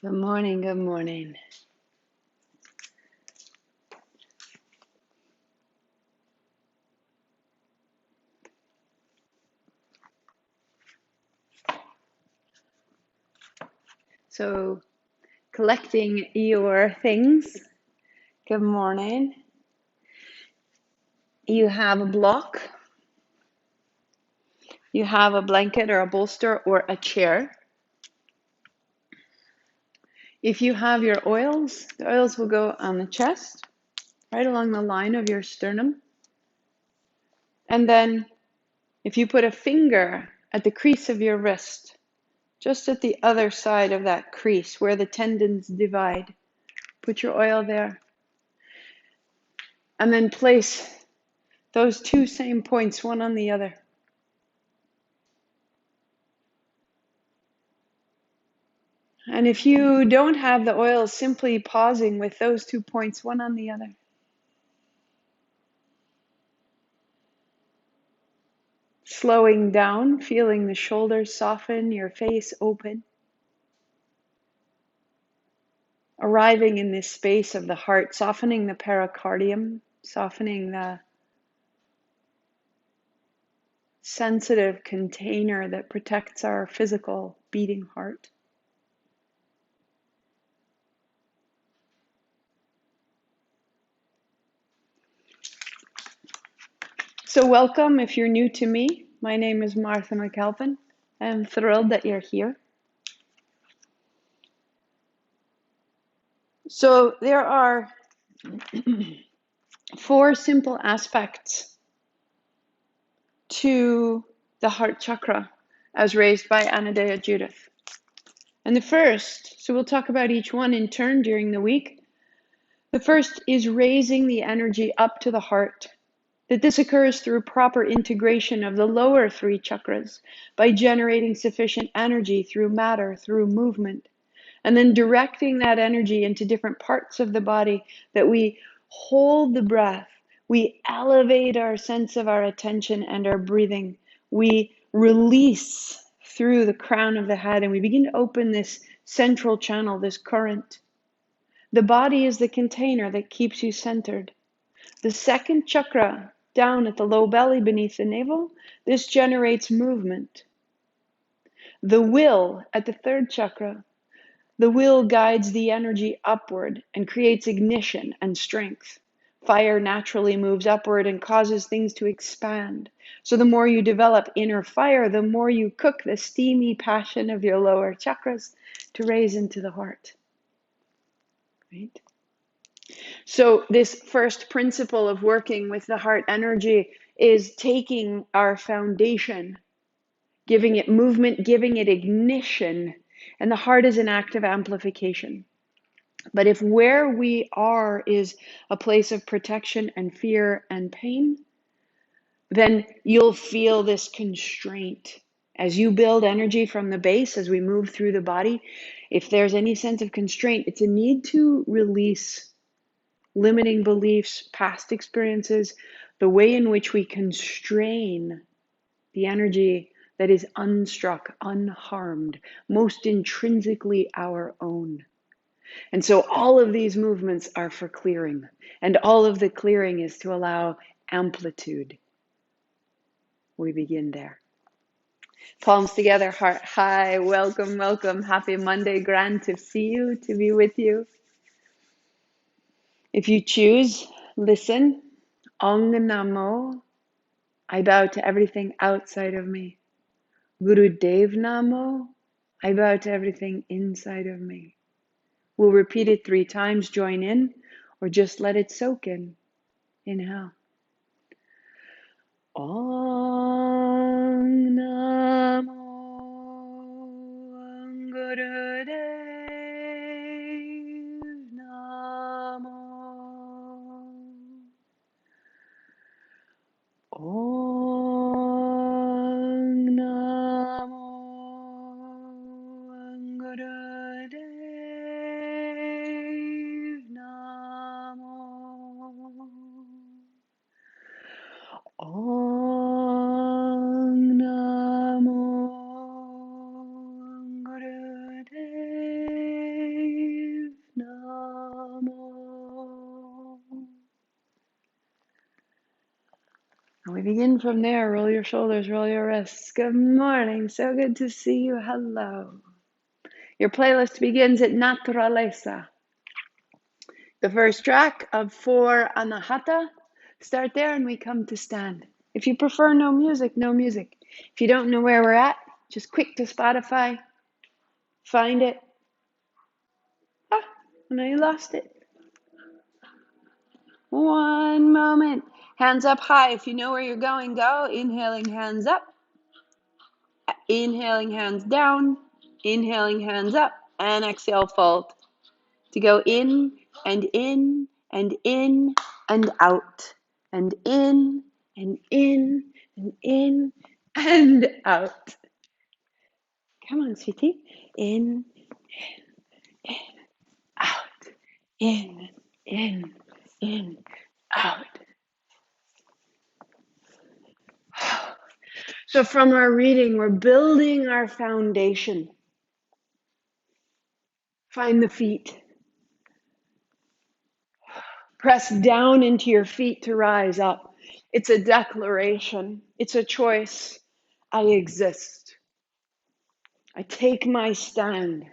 Good morning, good morning. So, collecting your things. Good morning. You have a block, you have a blanket or a bolster or a chair. If you have your oils, the oils will go on the chest, right along the line of your sternum. And then if you put a finger at the crease of your wrist, just at the other side of that crease where the tendons divide, put your oil there. And then place those two same points, one on the other. And if you don't have the oil, simply pausing with those 2 points, one on the other. Slowing down, feeling the shoulders soften, your face open. Arriving in this space of the heart, softening the pericardium, softening the sensitive container that protects our physical beating heart. So welcome if you're new to me. My name is Martha McAlpin. I'm thrilled that you're here. So there are 4 simple aspects to the heart chakra as raised by Anahata Judith. And the first, so we'll talk about each one in turn during the week. The first is raising the energy up to the heart. That this occurs through proper integration of the lower 3 chakras by generating sufficient energy through matter, through movement, and then directing that energy into different parts of the body, that we hold the breath, we elevate our sense of our attention and our breathing, we release through the crown of the head, and we begin to open this central channel, this current. The body is the container that keeps you centered. The second chakra, down at the low belly beneath the navel, this generates movement. The will at the third chakra, the will guides the energy upward and creates ignition and strength. Fire naturally moves upward and causes things to expand. So the more you develop inner fire, the more you cook the steamy passion of your lower chakras to raise into the heart. Right? So this first principle of working with the heart energy is taking our foundation, giving it movement, giving it ignition, and the heart is an act of amplification. But if where we are is a place of protection and fear and pain, then you'll feel this constraint. As you build energy from the base, as we move through the body, if there's any sense of constraint, it's a need to release limiting beliefs, past experiences, the way in which we constrain the energy that is unstruck, unharmed, most intrinsically our own. And so all of these movements are for clearing, and all of the clearing is to allow amplitude. We begin there. Palms together, heart high. Welcome, welcome. Happy Monday. Grand to see you, to be with you. If you choose, listen. Ong Namo. I bow to everything outside of me. Guru Dev Namo. I bow to everything inside of me. We'll repeat it 3 times. Join in, or just let it soak in. Inhale. Om Namo Gurudev begin from there. Roll your shoulders, roll your wrists. Good morning. So good to see you. Hello. Your playlist begins at Naturaleza. The first track of 4 Anahata. Start there and we come to stand. If you prefer no music, no music. If you don't know where we're at, just quick to Spotify. Find it. And I lost it. One moment. Hands up high. If you know where you're going, go. Inhaling, hands up. Inhaling, hands down. Inhaling, hands up. And exhale, fold. To go in and in and in and out. And in and in and in and out. Come on, sweetie. In, out. In, out. So from our reading, we're building our foundation. Find the feet. Press down into your feet to rise up. It's a declaration. It's a choice. I exist. I take my stand.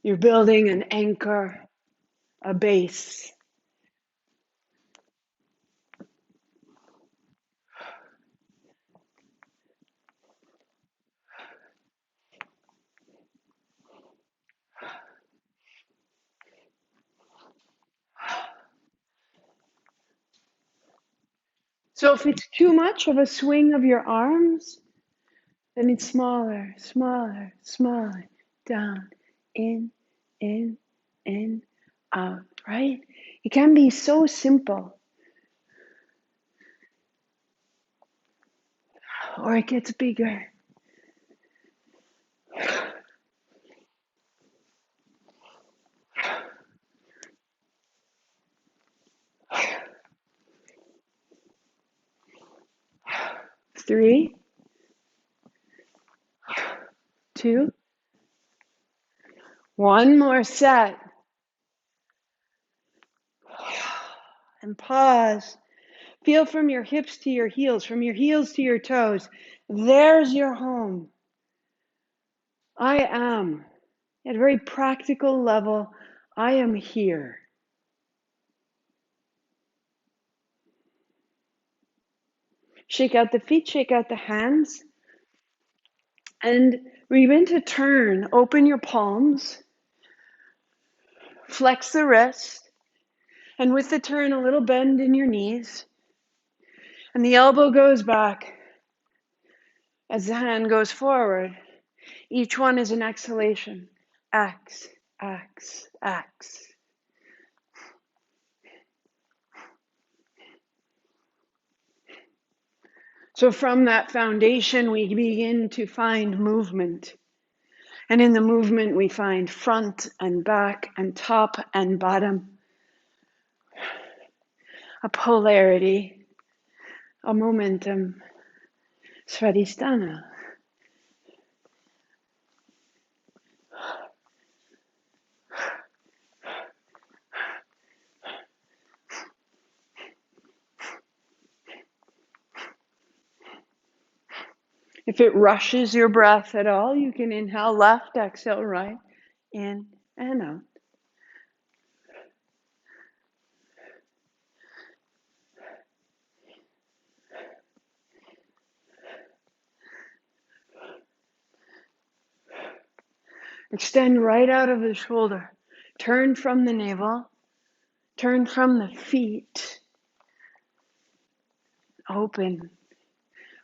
You're building an anchor, a base. So if it's too much of a swing of your arms, then it's smaller, smaller, smaller, down, in, out, right? It can be so simple. Or it gets bigger. Three, 2, 1 more set. And pause. Feel from your hips to your heels, from your heels to your toes. There's your home. I am. At a very practical level, I am here. Shake out the feet, shake out the hands. And we begin to turn. Open your palms. Flex the wrist. And with the turn, a little bend in your knees. And the elbow goes back as the hand goes forward. Each one is an exhalation. X, X, X. So from that foundation, we begin to find movement. And in the movement, we find front and back and top and bottom. A polarity, a momentum, svadhisthana. If it rushes your breath at all, you can inhale left, exhale right, in and out. Extend right out of the shoulder. Turn from the navel. Turn from the feet. Open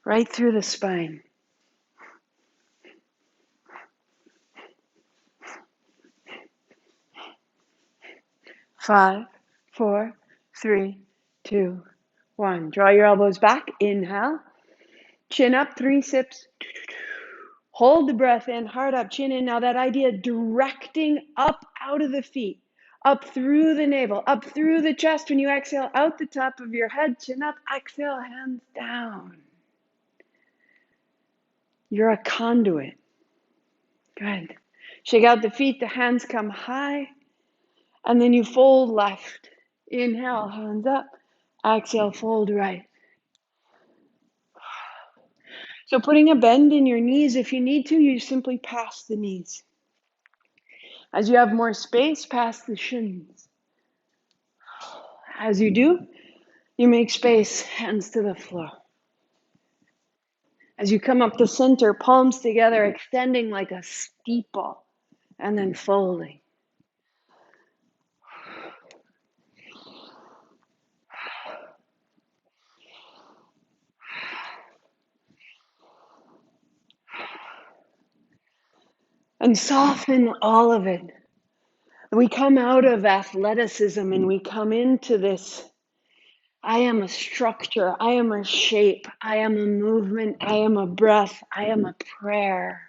right through the spine. Five, 4, 3, 2, 1. Draw your elbows back. Inhale. Chin up, 3 sips. Hold the breath in, heart up, chin in. Now that idea directing up out of the feet, up through the navel, up through the chest. When you exhale, out the top of your head, chin up, exhale, hands down. You're a conduit. Good. Shake out the feet, the hands come high, and then you fold left. Inhale, hands up. Exhale, fold right. So putting a bend in your knees, if you need to, you simply pass the knees. As you have more space, pass the shins. As you do, you make space, hands to the floor. As you come up the center, palms together, extending like a steeple, and then folding. And soften all of it. We come out of athleticism and we come into this. I am a structure. I am a shape. I am a movement. I am a breath. I am a prayer.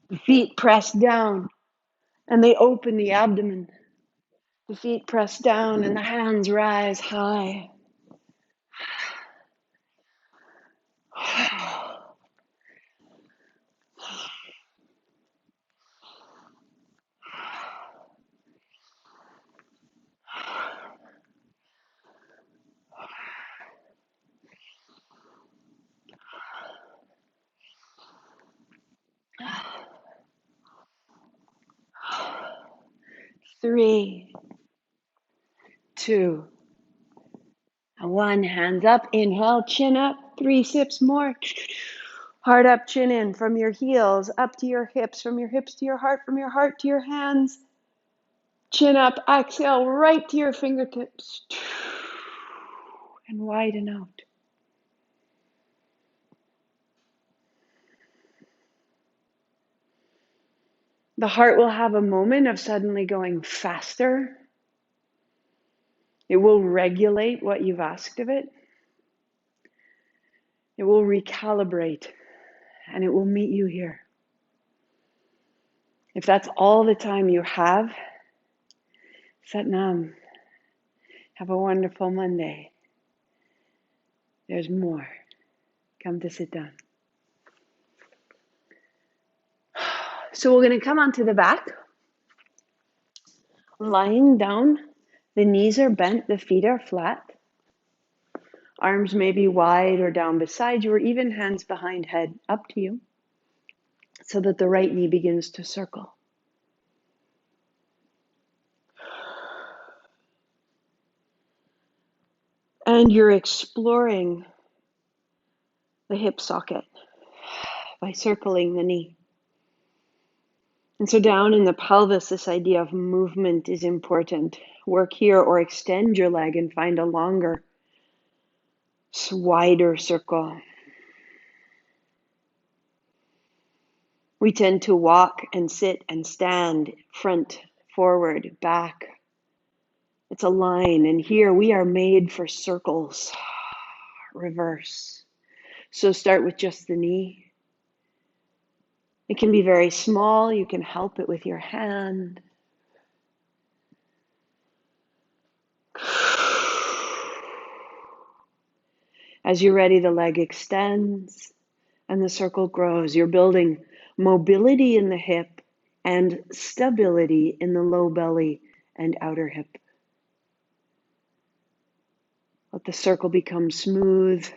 The feet press down and they open the abdomen. The feet press down and the hands rise high. Three, two, and one. Hands up. Inhale, chin up. 3 sips more. Heart up, chin in. From your heels up to your hips. From your hips to your heart. From your heart to your hands. Chin up. Exhale right to your fingertips. And widen out. The heart will have a moment of suddenly going faster. It will regulate what you've asked of it. It will recalibrate, and it will meet you here. If that's all the time you have, Sat Nam, have a wonderful Monday. There's more. Come to sit down. So we're going to come onto the back. Lying down, the knees are bent, the feet are flat. Arms may be wide or down beside you, or even hands behind head, up to you, so that the right knee begins to circle. And you're exploring the hip socket by circling the knee. And so down in the pelvis, this idea of movement is important. Work here or extend your leg and find a longer, wider circle. We tend to walk and sit and stand, front, forward, back. It's a line, and here we are made for circles. Reverse. So start with just the knee. It can be very small. You can help it with your hand. As you're ready, the leg extends and the circle grows. You're building mobility in the hip and stability in the low belly and outer hip. Let the circle become smooth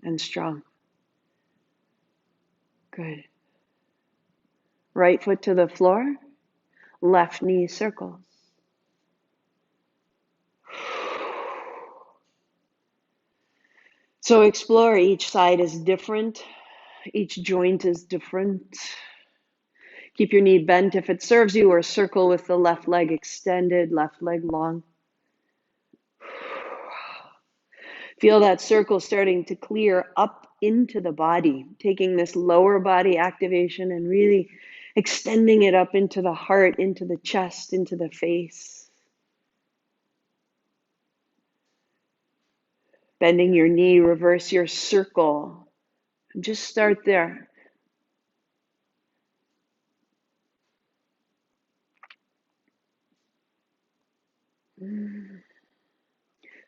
and strong. Good. Right foot to the floor, left knee circles. So explore, each side is different. Each joint is different. Keep your knee bent if it serves you, or circle with the left leg extended, left leg long. Feel that circle starting to clear up into the body, taking this lower body activation and really extending it up into the heart, into the chest, into the face. Bending your knee, reverse your circle. And just start there.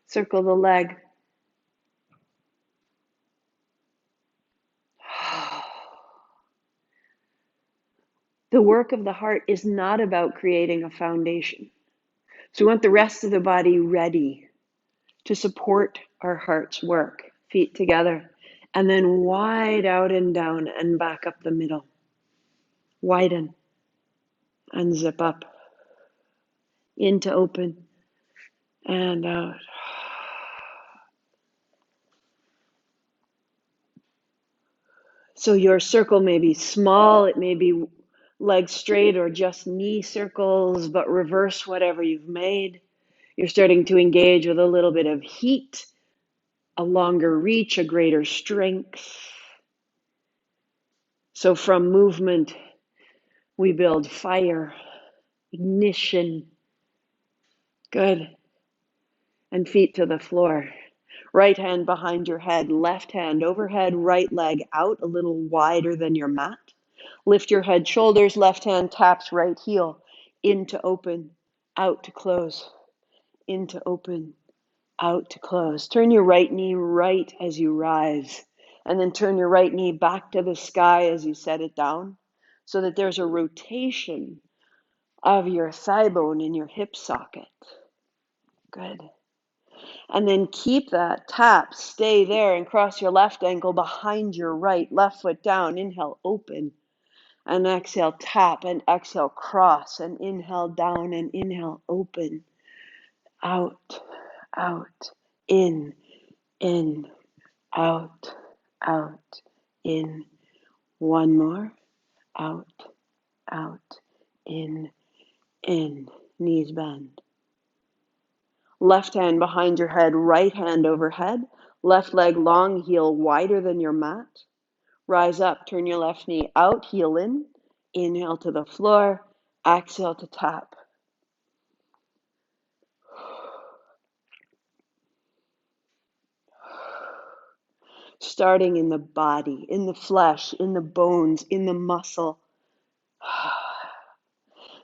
Circle the leg. The work of the heart is not about creating a foundation. So we want the rest of the body ready to support our heart's work. Feet together. And then wide out and down and back up the middle. Widen and zip up. Into open and out. So your circle may be small, it may be legs straight or just knee circles, but reverse whatever you've made. You're starting to engage with a little bit of heat, a longer reach, a greater strength. So from movement, we build fire, ignition. Good. And feet to the floor. Right hand behind your head, left hand overhead, right leg out a little wider than your mat. Lift your head, shoulders, left hand taps right heel, into open, out to close, into open, out to close. Turn your right knee right as you rise, and then turn your right knee back to the sky as you set it down, so that there's a rotation of your thigh bone in your hip socket. Good. And then keep that tap, stay there, and cross your left ankle behind your right, left foot down, inhale, open. And exhale, tap, and exhale, cross, and inhale, down, and inhale, open, out, out, in, out, out, in. One more, out, out, in, knees bend. Left hand behind your head, right hand overhead, left leg long, heel wider than your mat. Rise up, turn your left knee out, heel in. Inhale to the floor, exhale to tap. Starting in the body, in the flesh, in the bones, in the muscle.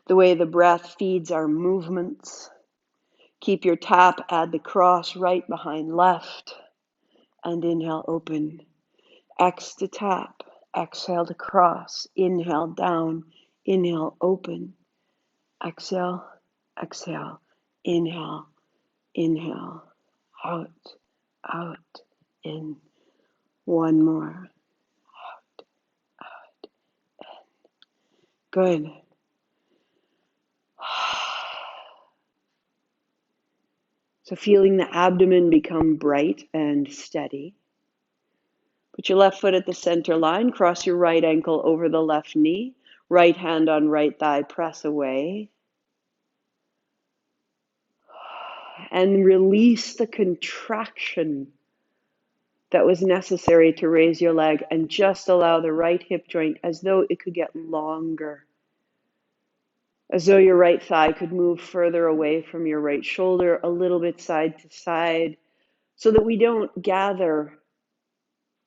The way the breath feeds our movements. Keep your tap, add the cross right behind left. And inhale, open. X to tap, exhale to cross. Inhale, down. Inhale, open. Exhale, exhale. Inhale, inhale. Out, out, in. One more. Out, out, in. Good. So feeling the abdomen become bright and steady. Put your left foot at the center line. Cross your right ankle over the left knee. Right hand on right thigh. Press away. And release the contraction that was necessary to raise your leg, and just allow the right hip joint as though it could get longer. As though your right thigh could move further away from your right shoulder, a little bit side to side, so that we don't gather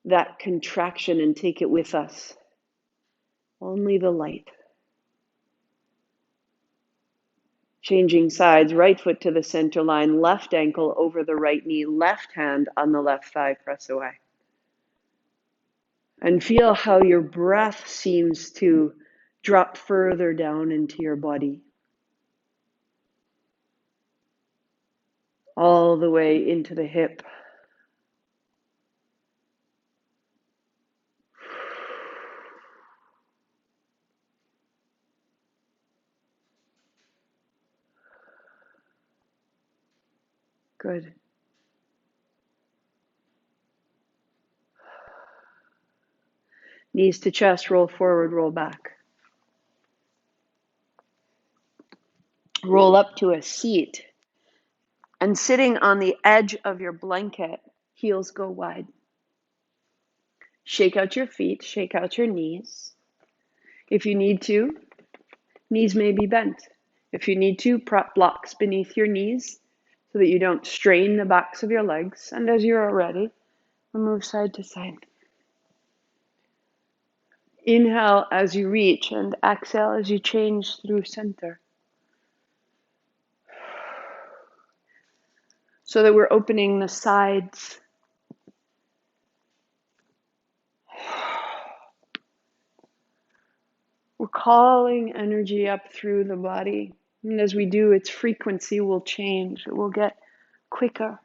that contraction and take it with us. Only the light. Changing sides, right foot to the center line, left ankle over the right knee, left hand on the left thigh, press away. And feel how your breath seems to drop further down into your body. All the way into the hip. Good. Knees to chest, roll forward, roll back. Roll up to a seat. And sitting on the edge of your blanket, heels go wide. Shake out your feet, shake out your knees. If you need to, knees may be bent. If you need to, prop blocks beneath your knees so that you don't strain the backs of your legs. And as you're ready, move side to side. Inhale as you reach and exhale as you change through center. so that we're opening the sides. We're calling energy up through the body. And as we do, its frequency will change. It will get quicker.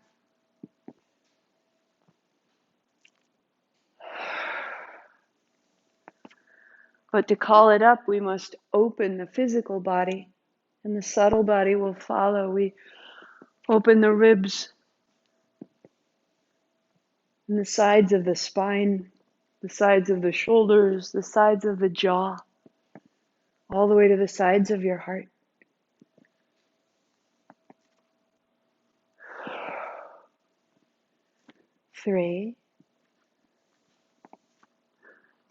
But to call it up, we must open the physical body, and the subtle body will follow. We open the ribs and the sides of the spine, the sides of the shoulders, the sides of the jaw, all the way to the sides of your heart. Three,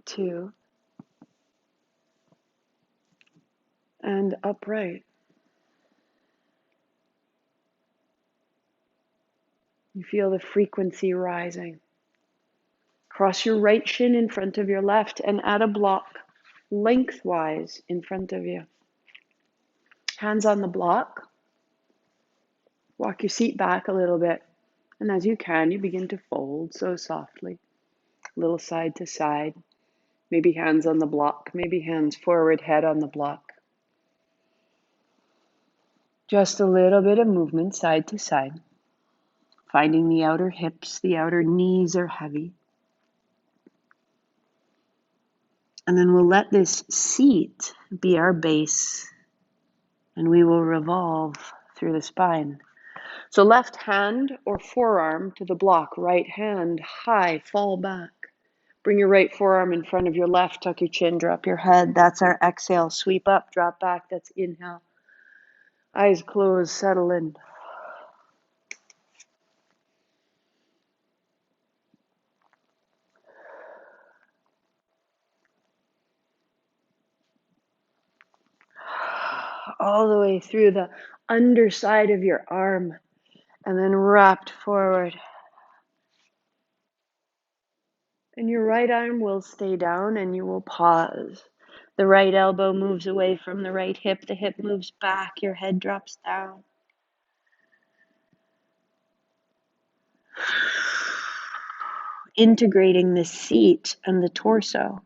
two, and upright. You feel the frequency rising. Cross your right shin in front of your left and add a block lengthwise in front of you. Hands on the block. Walk your seat back a little bit. And as you can, you begin to fold so softly, a little side to side. Maybe hands on the block, maybe hands forward, head on the block. Just a little bit of movement side to side. Finding the outer hips, the outer knees are heavy. And then we'll let this seat be our base, and we will revolve through the spine. So left hand or forearm to the block, right hand high, fall back. Bring your right forearm in front of your left, tuck your chin, drop your head. That's our exhale. Sweep up, drop back. That's inhale. Eyes closed, settle in. All the way through the underside of your arm, and then wrapped forward. And your right arm will stay down, and you will pause. The right elbow moves away from the right hip. The hip moves back. Your head drops down. Integrating the seat and the torso.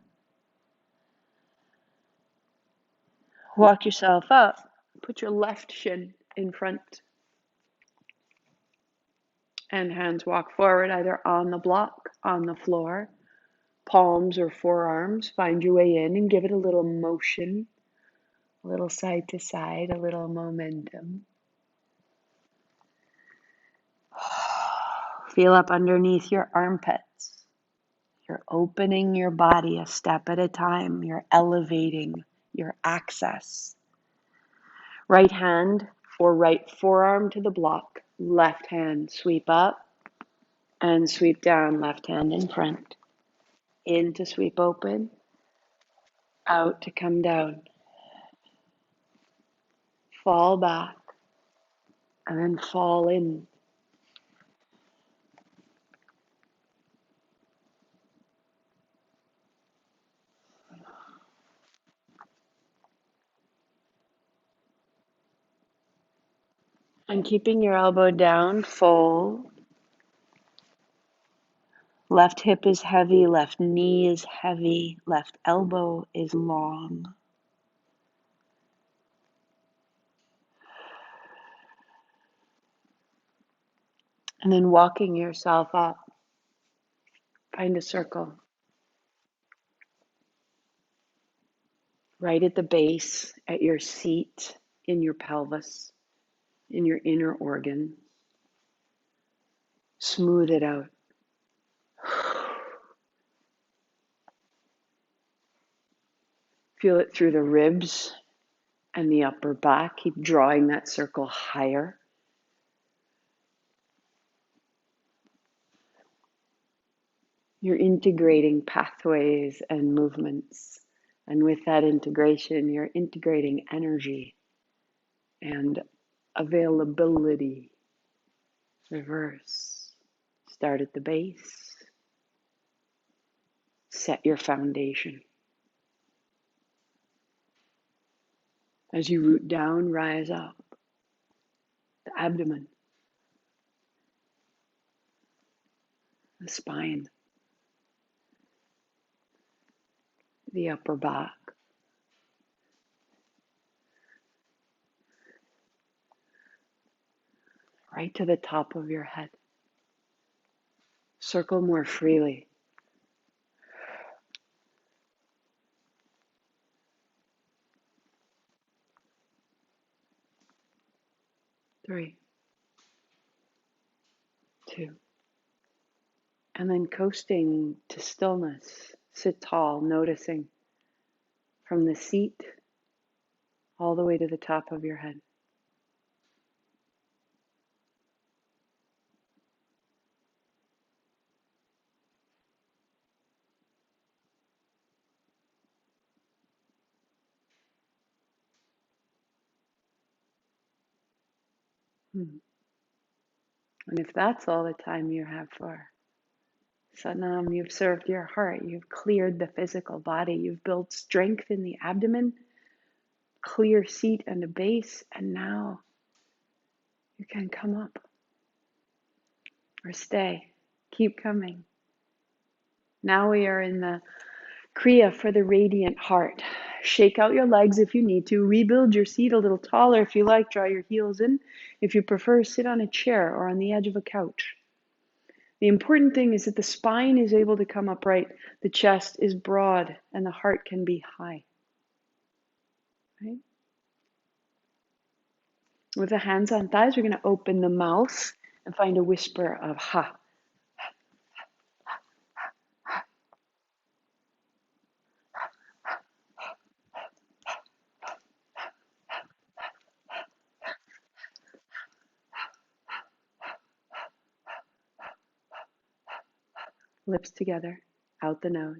Walk yourself up. Put your left shin in front. And hands walk forward, either on the block, on the floor, palms or forearms. Find your way in and give it a little motion, a little side to side, a little momentum. Feel up underneath your armpits. You're opening your body a step at a time. You're elevating your access. Right hand or right forearm to the block. Left hand sweep up and sweep down. Left hand in front. In to sweep open. Out to come down. Fall back. And then fall in. And keeping your elbow down, fold. Left hip is heavy, left knee is heavy, left elbow is long. And then walking yourself up. Find a circle. Right at the base, at your seat, in your pelvis, in your inner organ. Smooth it out. Feel it through the ribs and the upper back. Keep drawing that circle higher. You're integrating pathways and movements. And with that integration, you're integrating energy and availability. Reverse. Start at the base. Set your foundation. As you root down, rise up. The abdomen. the spine, the upper back, right to the top of your head. Circle more freely. 3, 2, and then coasting to stillness. Sit tall, noticing from the seat all the way to the top of your head. And if that's all the time you have for Satnam, you've served your heart, you've cleared the physical body, you've built strength in the abdomen, clear seat and a base, and now you can come up or stay. Keep coming. Now we are in the kriya for the radiant heart. Shake out your legs if you need to. Rebuild your seat a little taller if you like. Draw your heels in. If you prefer, sit on a chair or on the edge of a couch. The important thing is that the spine is able to come upright, the chest is broad, and the heart can be high. Right? With the hands on thighs, we're going to open the mouth and find a whisper of ha. Lips together, out the nose.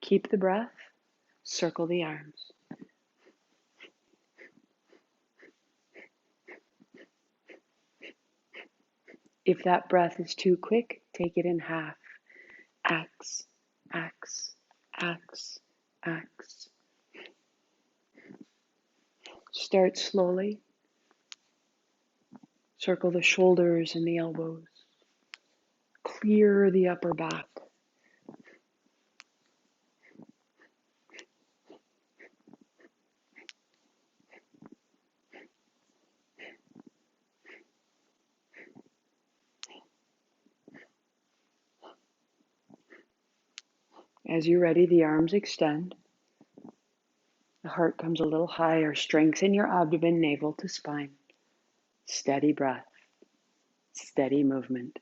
Keep the breath. Circle the arms. If that breath is too quick, take it in half. Axe, axe, axe, axe. Start slowly. Circle the shoulders and the elbows. Clear the upper back. As you're ready, the arms extend. The heart comes a little higher. Strengthen your abdomen, navel to spine. Steady breath. Steady movement.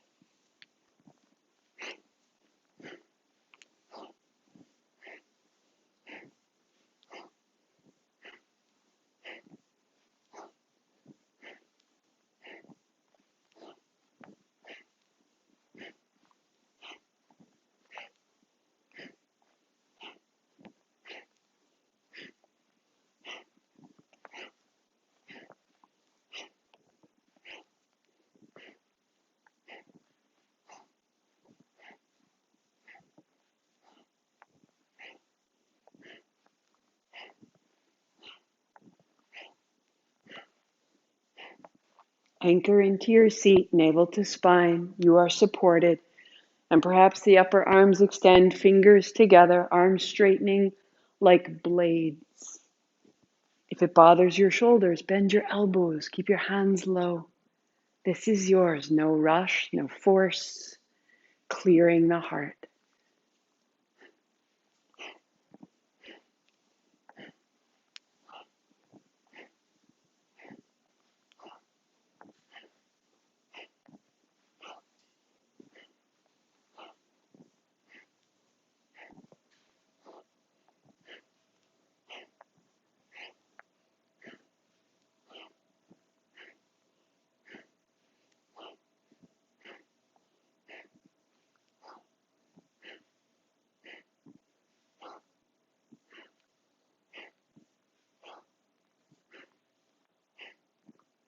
Anchor into your seat, navel to spine. You are supported. And perhaps the upper arms extend, fingers together, arms straightening like blades. If it bothers your shoulders, bend your elbows, keep your hands low. This is yours, no rush, no force, clearing the heart.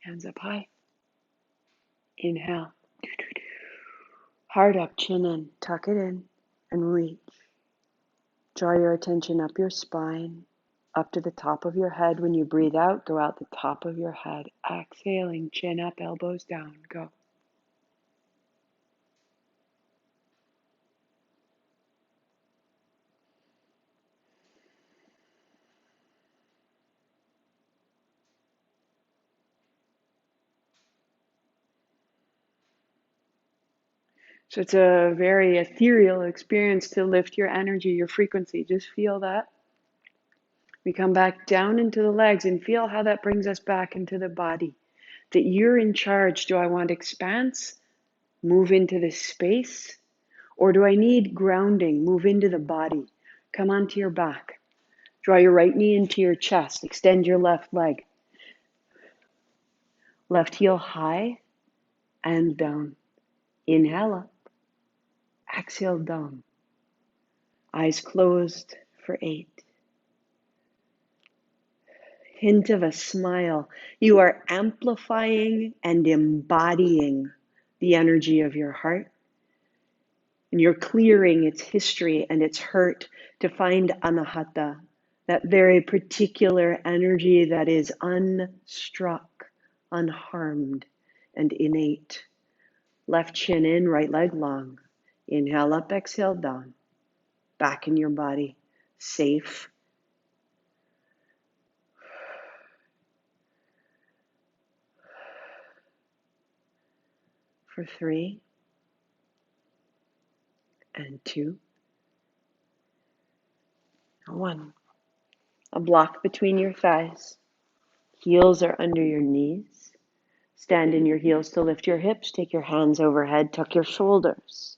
Hands up high. Inhale. Heart up, chin in, tuck it in, and reach. draw your attention up your spine, up to the top of your head. When you breathe out, go out the top of your head. Exhaling, chin up, elbows down. Go. So it's a very ethereal experience to lift your energy, your frequency. Just feel that. We come back down into the legs and feel how that brings us back into the body. That you're in charge. Do I want expanse? Move into this space? Or do I need grounding? Move into the body. Come onto your back. Draw your right knee into your chest. Extend your left leg. Left heel high and down. Inhale up. Exhale down. Eyes closed for 8. Hint of a smile. You are amplifying and embodying the energy of your heart. And you're clearing its history and its hurt to find Anahata, that very particular energy that is unstruck, unharmed, and innate. Left chin in, right leg long. Inhale up, exhale down. Back in your body, safe. For 3 and 2 and 1. A block between your thighs. Heels are under your knees. Stand in your heels to lift your hips. Take your hands overhead. Tuck your shoulders.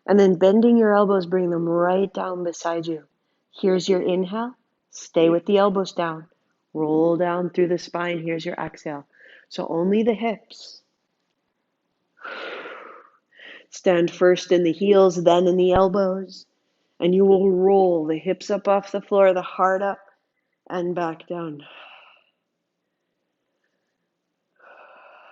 And then bending your elbows, bring them right down beside you. Here's your inhale. Stay with the elbows down. Roll down through the spine. Here's your exhale. So only the hips. Stand first in the heels, then in the elbows. And you will roll the hips up off the floor, the heart up, and back down.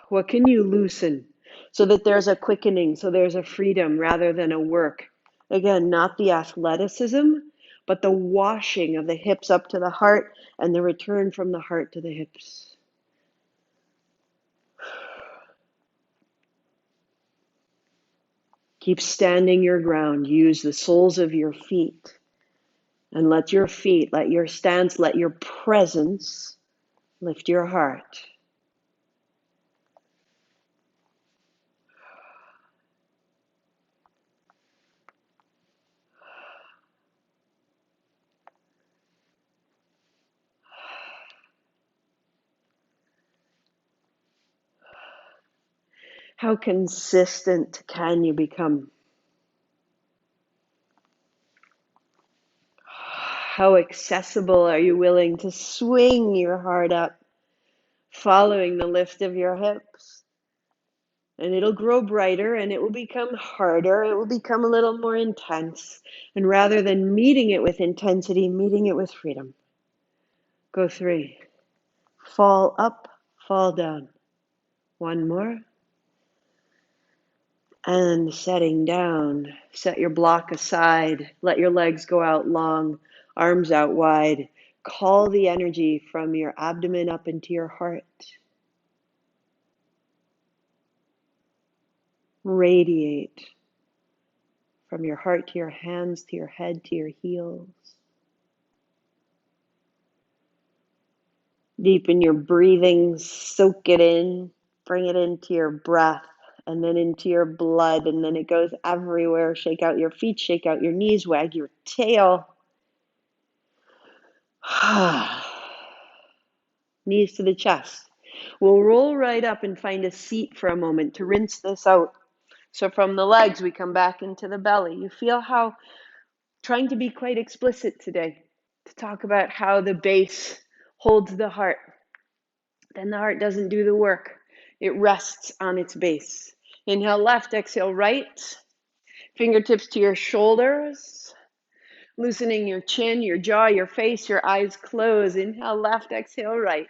What can you loosen so that there's a quickening, so there's a freedom rather than a work? Again, not the athleticism, but the washing of the hips up to the heart and the return from the heart to the hips. Keep standing your ground. Use the soles of your feet. And let your feet, let your stance, let your presence lift your heart. How consistent can you become? How accessible are you willing to swing your heart up, following the lift of your hips? And it'll grow brighter and it will become harder. It will become a little more intense. And rather than meeting it with intensity, meeting it with freedom. Go 3. Fall up, fall down. 1 more. And setting down. Set your block aside. Let your legs go out long, arms out wide. Call the energy from your abdomen up into your heart. Radiate from your heart to your hands, to your head, to your heels. Deepen your breathing, soak it in, bring it into your breath, and then into your blood, and then it goes everywhere. Shake out your feet, shake out your knees, wag your tail. Knees to the chest. We'll roll right up and find a seat for a moment to rinse this out. So from the legs, we come back into the belly. You feel how, trying to be quite explicit today, to talk about how the base holds the heart. Then the heart doesn't do the work. It rests on its base. Inhale left, exhale right. Fingertips to your shoulders. Loosening your chin, your jaw, your face, your eyes close. Inhale left, exhale right.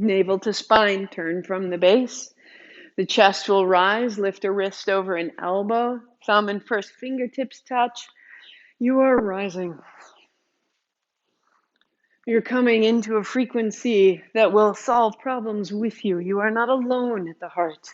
Navel to spine, turn from the base. The chest will rise, lift a wrist over an elbow, thumb and first fingertips touch. You are rising. You're coming into a frequency that will solve problems with you. You are not alone at the heart.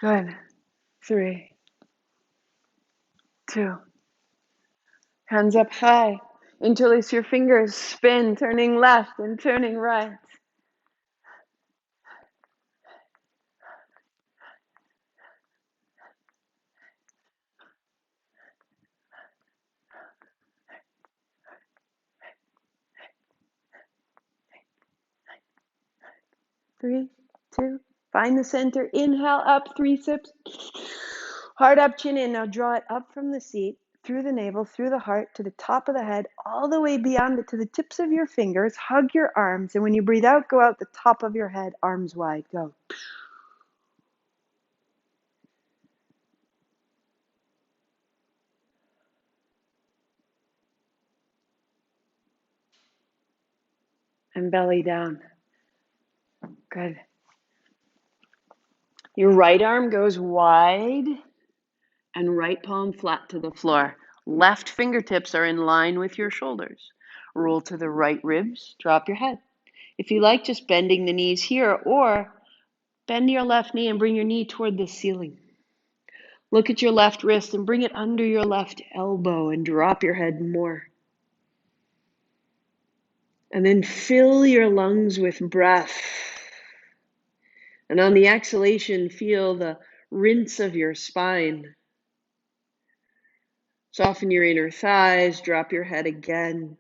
Good. 3, 2. Hands up high. Interlace your fingers. Spin, turning left and turning right. 3, 2. Find the center. Inhale up, 3 sips. Heart up, chin in. Now draw it up from the seat, through the navel, through the heart, to the top of the head, all the way beyond it, to the tips of your fingers. Hug your arms. And when you breathe out, go out the top of your head, arms wide. Go. And belly down. Good. Your right arm goes wide and right palm flat to the floor. Left fingertips are in line with your shoulders. Roll to the right ribs, drop your head. If you like, just bending the knees here, or bend your left knee and bring your knee toward the ceiling. Look at your left wrist and bring it under your left elbow and drop your head more. And then fill your lungs with breath. And on the exhalation, feel the rinse of your spine. Soften your inner thighs, drop your head again.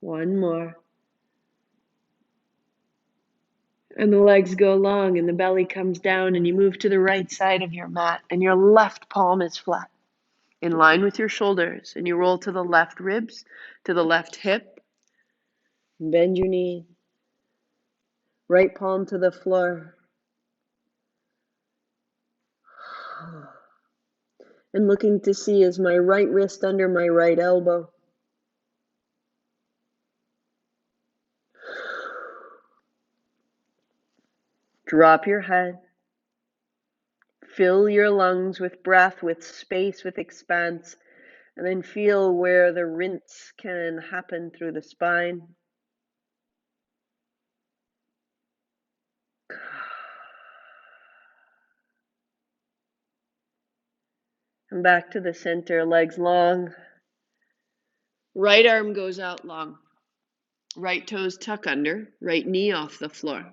One more. And the legs go long and the belly comes down and you move to the right side of your mat and your left palm is flat, in line with your shoulders. And you roll to the left ribs, to the left hip. Bend your knee. Right palm to the floor. And looking to see, is my right wrist under my right elbow? Drop your head. Fill your lungs with breath, with space, with expanse. And then feel where the rinse can happen through the spine. And back to the center, legs long. Right arm goes out long. Right toes tuck under, right knee off the floor.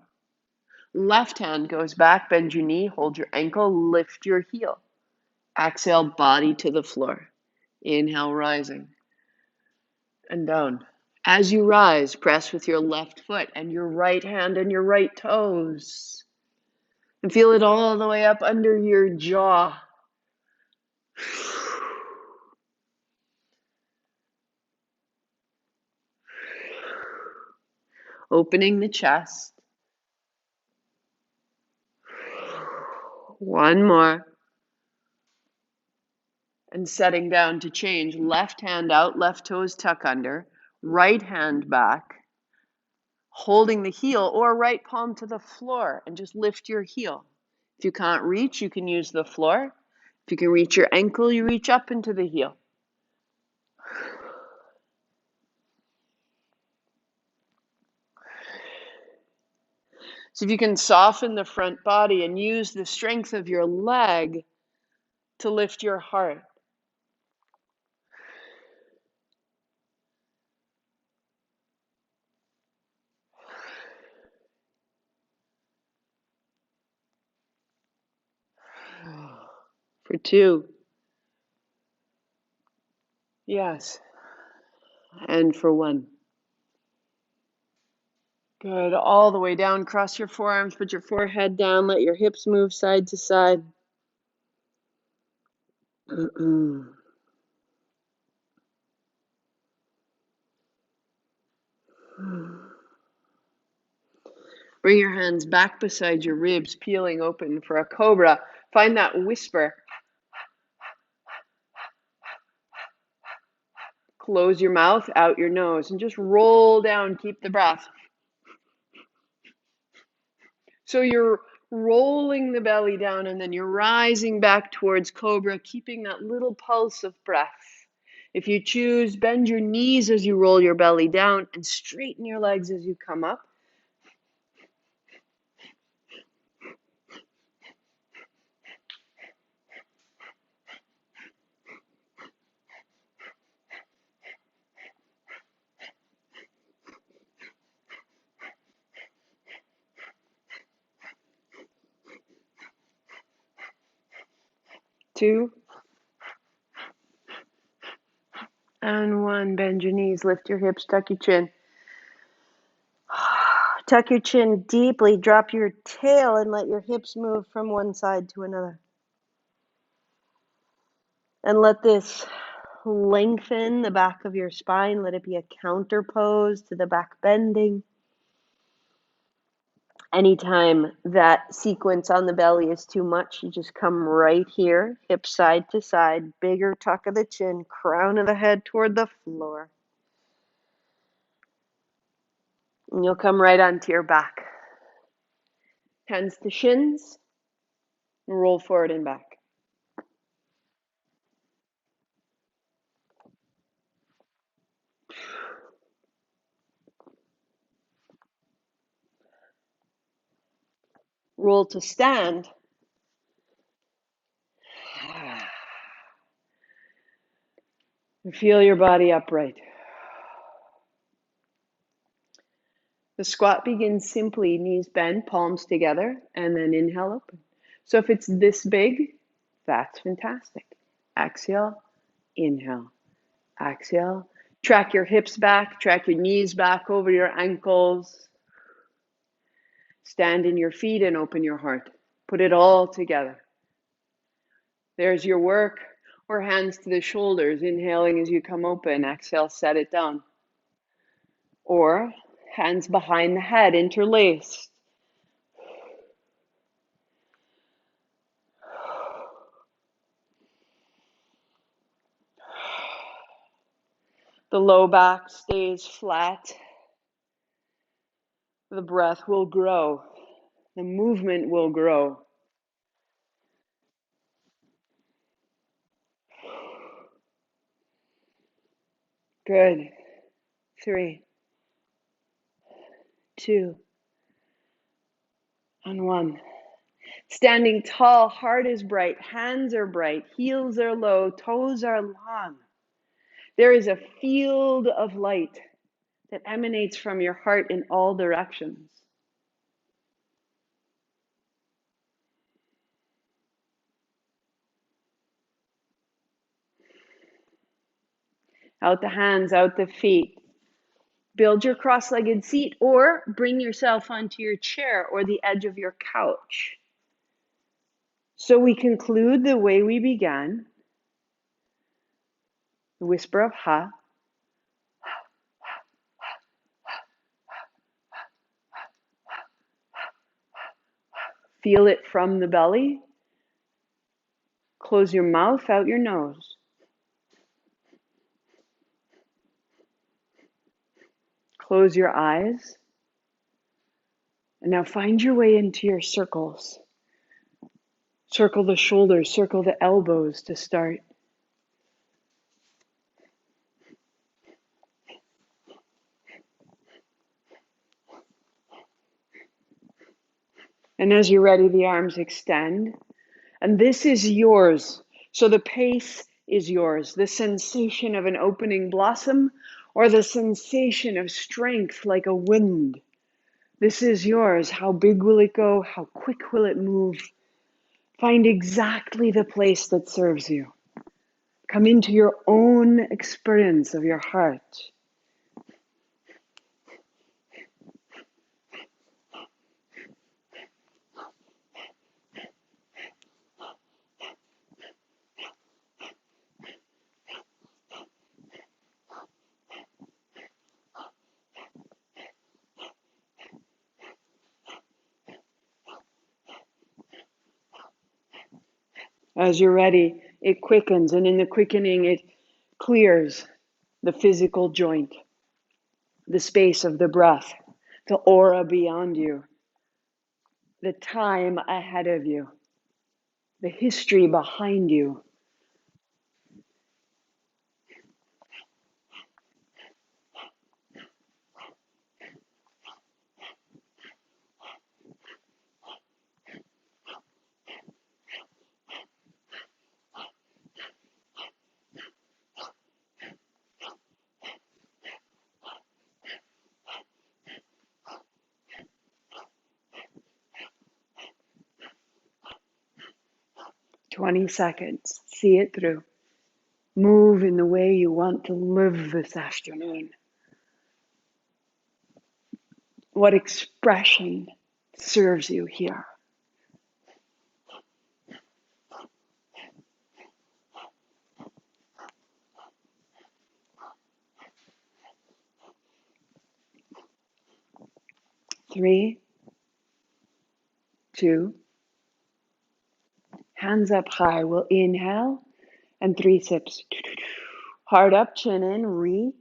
Left hand goes back, bend your knee, hold your ankle, lift your heel. Exhale, body to the floor. Inhale, rising. And down. As you rise, press with your left foot and your right hand and your right toes. And feel it all the way up under your jaw. Opening the chest. One more. And setting down to change. Left hand out, left toes tuck under. Right hand back. Holding the heel or right palm to the floor and just lift your heel. If you can't reach, you can use the floor. If you can reach your ankle, you reach up into the heel. So if you can soften the front body and use the strength of your leg to lift your heart. For 2. Yes. And for 1. Good. All the way down. Cross your forearms. Put your forehead down. Let your hips move side to side. Bring your hands back beside your ribs, peeling open for a cobra. Find that whisper. Close your mouth, out your nose, and just roll down. Keep the breath. So you're rolling the belly down, and then you're rising back towards cobra, keeping that little pulse of breath. If you choose, bend your knees as you roll your belly down and straighten your legs as you come up. Two. And 1. Bend your knees, lift your hips, tuck your chin. Tuck your chin deeply, drop your tail, and let your hips move from one side to another. And let this lengthen the back of your spine. Let it be a counter pose to the back bending. Anytime that sequence on the belly is too much, you just come right here, hips side to side, bigger tuck of the chin, crown of the head toward the floor. And you'll come right onto your back. Hands to shins, and roll forward and back. Roll to stand. And feel your body upright. The squat begins simply, knees bent, palms together, and then inhale open. So if it's this big, that's fantastic. Exhale, inhale, exhale. Track your hips back, track your knees back over your ankles. Stand in your feet and open your heart. Put it all together. There's your work, or hands to the shoulders, inhaling as you come open, exhale, set it down. Or hands behind the head, interlaced. The low back stays flat. The breath will grow. The movement will grow. Good. 3, 2, and 1. Standing tall, heart is bright, hands are bright, heels are low, toes are long. There is a field of light that emanates from your heart in all directions. Out the hands, out the feet. Build your cross-legged seat or bring yourself onto your chair or the edge of your couch. So we conclude the way we began. The whisper of ha. Feel it from the belly. Close your mouth, out your nose. Close your eyes. And now find your way into your circles. Circle the shoulders, circle the elbows to start. And as you're ready, the arms extend. And this is yours. So the pace is yours. The sensation of an opening blossom or the sensation of strength like a wind. This is yours. How big will it go? How quick will it move? Find exactly the place that serves you. Come into your own experience of your heart. As you're ready, it quickens, and in the quickening, it clears the physical joint, the space of the breath, the aura beyond you, the time ahead of you, the history behind you. "20 seconds. See it through. Move in the way you want to live this afternoon. What expression serves you here?" 3, 2, hands up high. We'll inhale and 3 sips. Heart up, chin in, reach.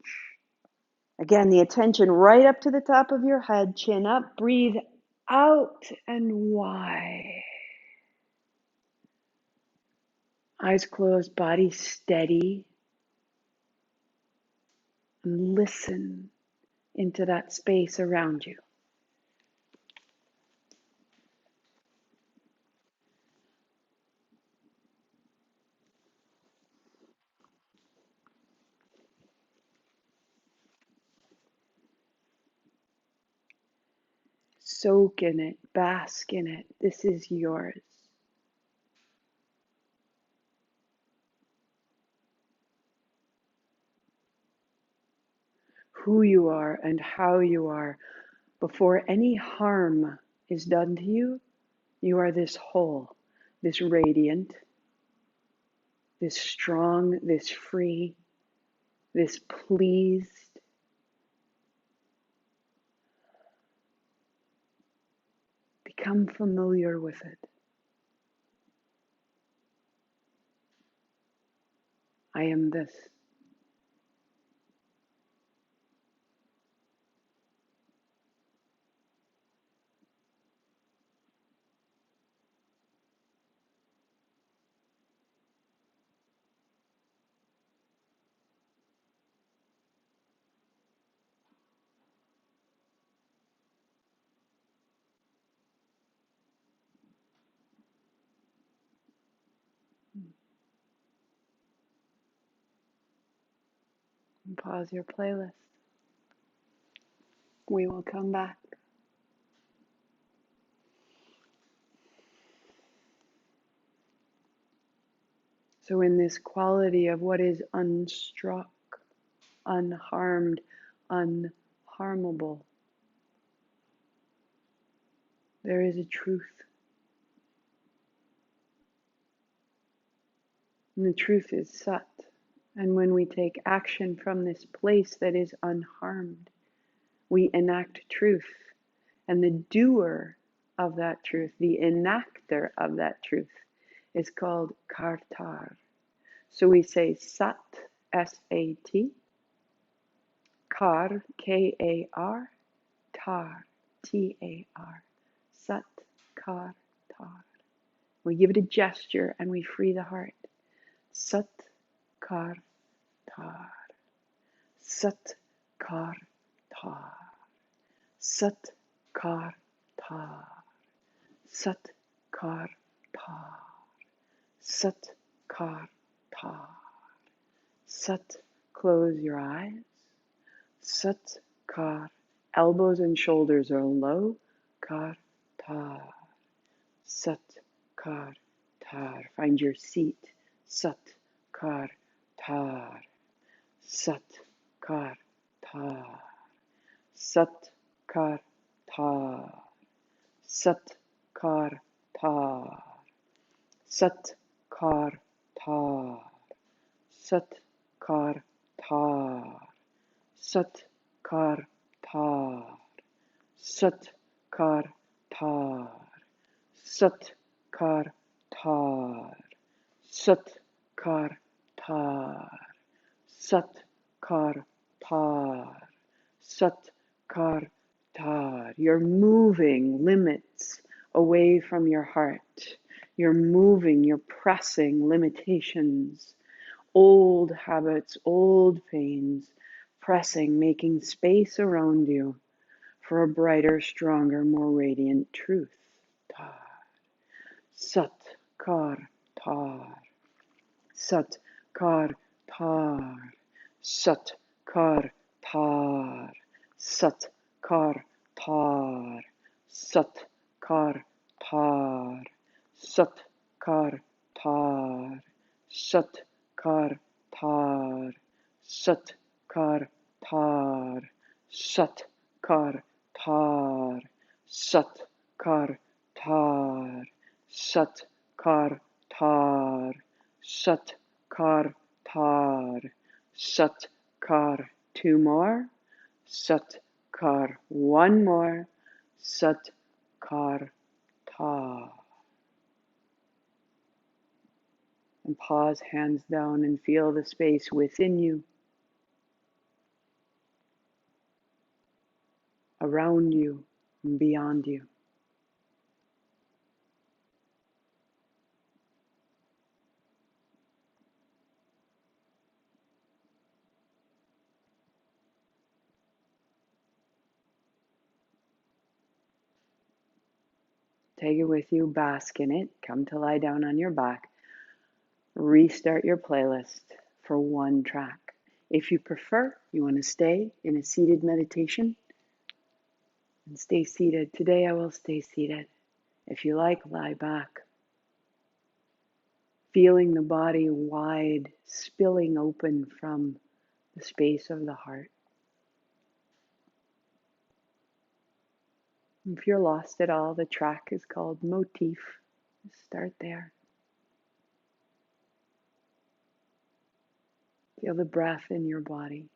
Again, the attention right up to the top of your head, chin up, breathe out and wide. Eyes closed, body steady. And listen into that space around you. Soak in it, bask in it. This is yours. Who you are and how you are. Before any harm is done to you, you are this whole, this radiant, this strong, this free, this pleased. Become familiar with it. I am this. And pause your playlist. We will come back. So in this quality of what is unstruck, unharmed, unharmable, there is a truth. And the truth is Sat. And when we take action from this place that is unharmed, we enact truth. And the doer of that truth, the enactor of that truth, is called Kartar. So we say Sat, S-A-T, Kar, K-A-R, Tar, T-A-R. Sat, Kar, Tar. We give it a gesture and we free the heart. Sat, Kar, Tar. Sat, Kar, Tar. Sat, Kar, Tar. Sat, Kar, Tar. Sat, Kar, Tar. Sat, close your eyes. Sat, Kar, elbows and shoulders are low. Kar, Tar. Sat, Kar, tar. Find your seat. Sat, kar, tar. Sat, kar, tar. Sat, kar, tar. Sat, kar, tar. Sat, kar, tar. Sat, kar, tar. Sat, kar, tar. Sat, kar, tar. Sat, kar, tar. Sat, kar, tar. Sat, kar, tar. Sat, kar, tar. You're moving limits away from your heart. You're moving, you're pressing limitations, old habits, old pains, pressing, making space around you for a brighter, stronger, more radiant truth. Tar. Sat, kar, tar. Sat, kar, tar. Sat, kar, tar. Sat, kar, tar. Sat, kar, tar. Sat, kar, tar. Sat, kar, tar. Sat, kar, tar. Sat, kar, tar. Sat, kar, tar. Sat, kar, tar. Sat, kar, tar. Sat, kar. Two more. Sat, kar. One more. Sat, kar, tar. And pause, hands down, and feel the space within you, around you, and beyond you. Take it with you, bask in it, come to lie down on your back, restart your playlist for one track. If you prefer, you want to stay in a seated meditation, and stay seated. Today I will stay seated. If you like, lie back, feeling the body wide, spilling open from the space of the heart. If you're lost at all, the track is called Motif. Start there. Feel the breath in your body.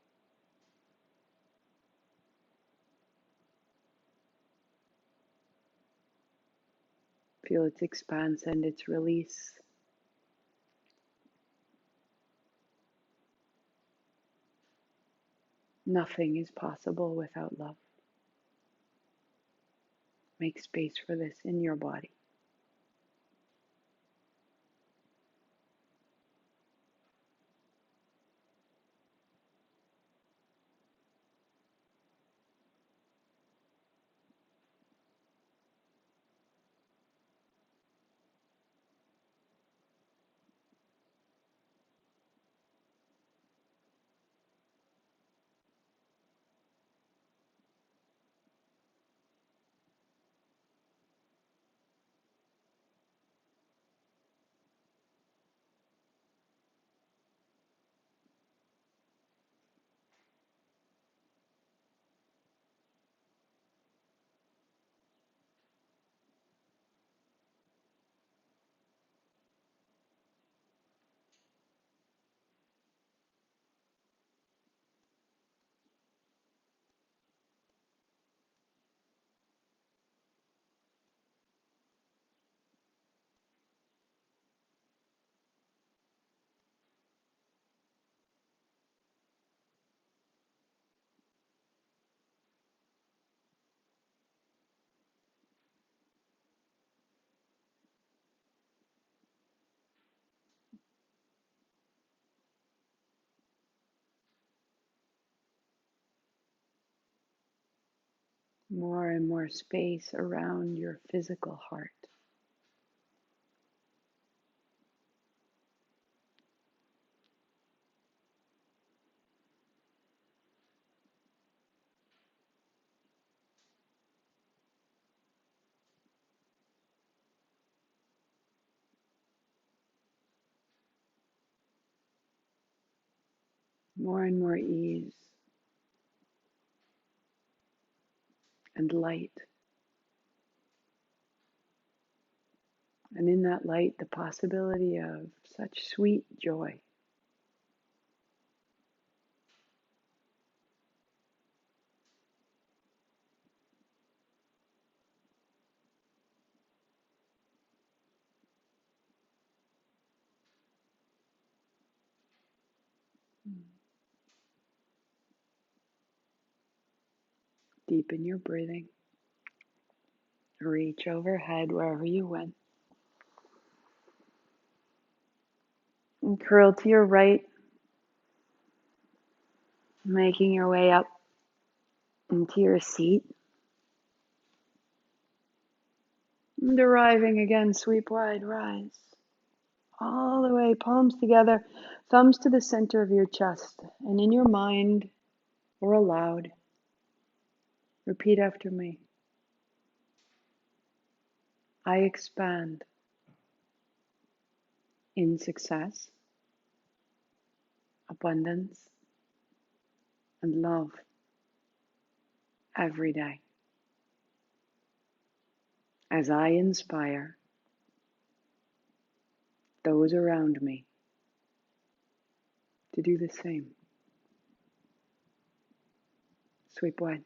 Feel its expanse and its release. Nothing is possible without love. Make space for this in your body. More and more space around your physical heart. more and more ease and light. And in that light, the possibility of such sweet joy. Deepen your breathing. Reach overhead wherever you went. And curl to your right, making your way up into your seat. And arriving again, sweep wide, rise. All the way, palms together, thumbs to the center of your chest. And in your mind or aloud, repeat after me. I expand in success, abundance, and love every day as I inspire those around me to do the same. Sweep wide.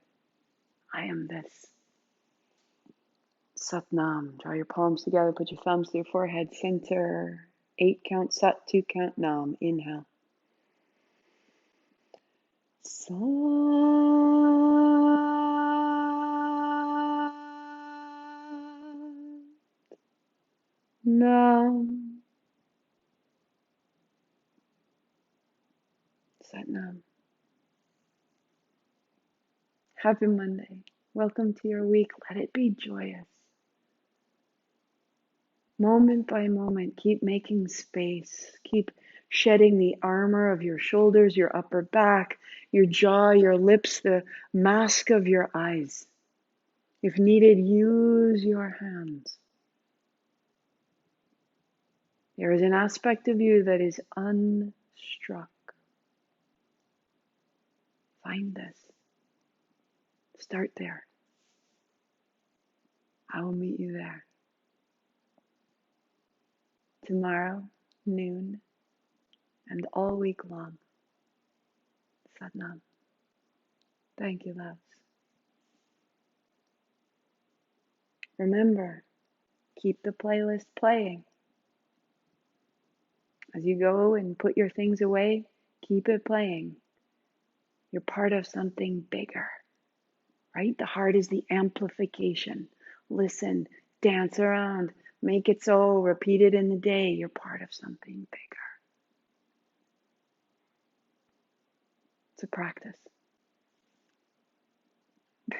I am this. Sat Nam. Draw your palms together, put your thumbs to your forehead, center. 8 count Sat, 2 count Nam. Inhale. Sat Nam. Sat Nam. Happy Monday. Welcome to your week. Let it be joyous. Moment by moment, keep making space. Keep shedding the armor of your shoulders, your upper back, your jaw, your lips, the mask of your eyes. If needed, use your hands. There is an aspect of you that is unstruck. Find this. Start there. I will meet you there. Tomorrow, noon, and all week long. Sat Nam. Thank you, loves. Remember, keep the playlist playing. As you go and put your things away, keep it playing. You're part of something bigger, right? The heart is the amplification. Listen, dance around, make it so, repeat it in the day. You're part of something bigger. It's a practice.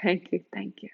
Thank you.